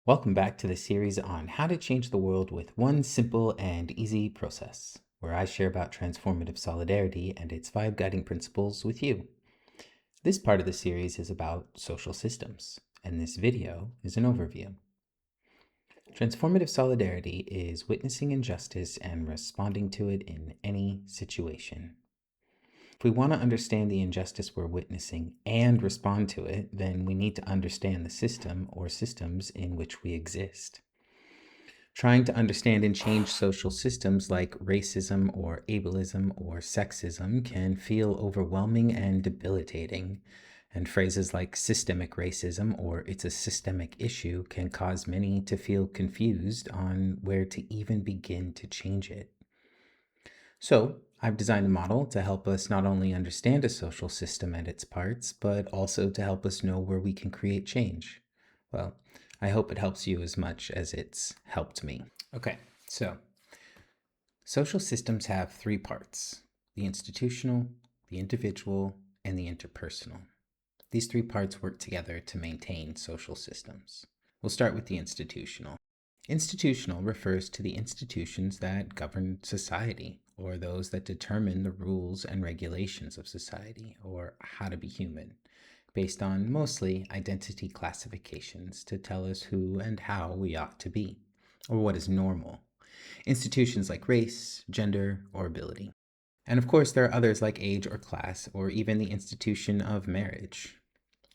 Welcome back to the series on how to change the world with one simple and easy process, where I share about transformative solidarity and its 5 guiding principles with you. This part of the series is about social systems, and this video is an overview. Transformative solidarity is witnessing injustice and responding to it in any situation. If we want to understand the injustice we're witnessing and respond to it, then we need to understand the system or systems in which we exist. Trying to understand and change social systems like racism or ableism or sexism can feel overwhelming and debilitating. And phrases like systemic racism or it's a systemic issue can cause many to feel confused on where to even begin to change it. So, I've designed a model to help us not only understand a social system and its parts, but also to help us know where we can create change. Well, I hope it helps you as much as it's helped me. Okay, so social systems have 3 parts: the institutional, the individual, and the interpersonal. These 3 parts work together to maintain social systems. We'll start with the institutional. Institutional refers to the institutions that govern society, or those that determine the rules and regulations of society, or how to be human, based on mostly identity classifications to tell us who and how we ought to be, or what is normal. Institutions like race, gender, or ability. And of course, there are others like age or class, or even the institution of marriage.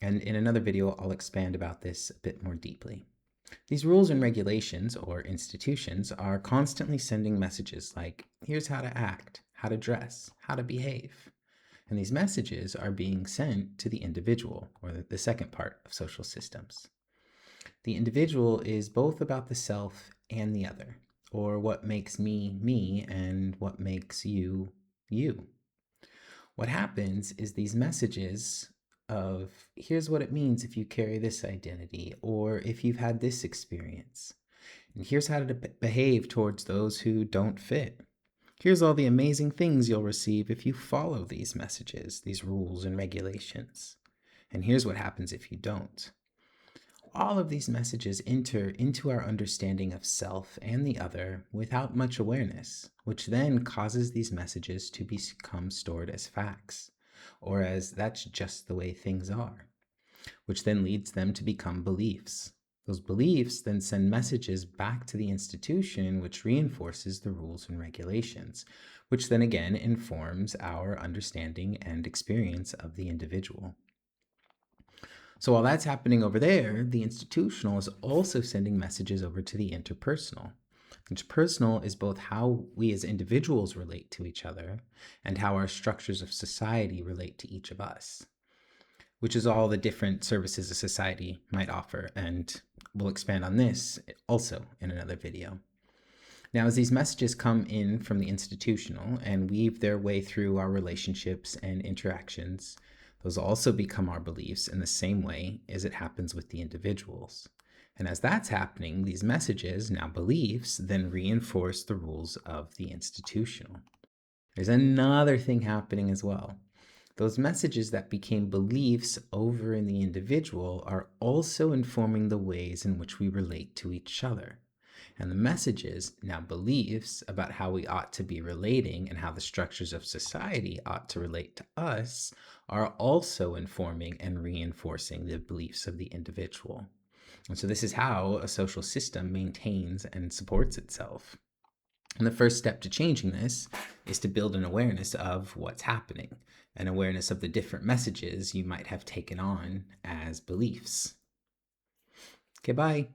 And in another video, I'll expand about this a bit more deeply. These rules and regulations, or institutions, are constantly sending messages like, here's how to act, how to dress, how to behave. And these messages are being sent to the individual, or the second part of social systems. The individual is both about the self and the other, or what makes me, me, and what makes you, you. What happens is these messages of here's what it means if you carry this identity, or if you've had this experience, and here's how to behave towards those who don't fit. Here's all the amazing things you'll receive if you follow these messages, these rules and regulations. And here's what happens if you don't. All of these messages enter into our understanding of self and the other without much awareness, which then causes these messages to become stored as facts, or as that's just the way things are, which then leads them to become beliefs. Those beliefs then send messages back to the institution, which reinforces the rules and regulations, which then again informs our understanding and experience of the individual. So while that's happening over there, the institutional is also sending messages over to the interpersonal. Interpersonal is both how we as individuals relate to each other and how our structures of society relate to each of us, which is all the different services a society might offer. And we'll expand on this also in another video. Now, as these messages come in from the institutional and weave their way through our relationships and interactions, those also become our beliefs in the same way as it happens with the individuals. And as that's happening, these messages, now beliefs, then reinforce the rules of the institutional. There's another thing happening as well. Those messages that became beliefs over in the individual are also informing the ways in which we relate to each other. And the messages, now beliefs, about how we ought to be relating and how the structures of society ought to relate to us are also informing and reinforcing the beliefs of the individual. And so this is how a social system maintains and supports itself. And the first step to changing this is to build an awareness of what's happening, an awareness of the different messages you might have taken on as beliefs. Okay, bye.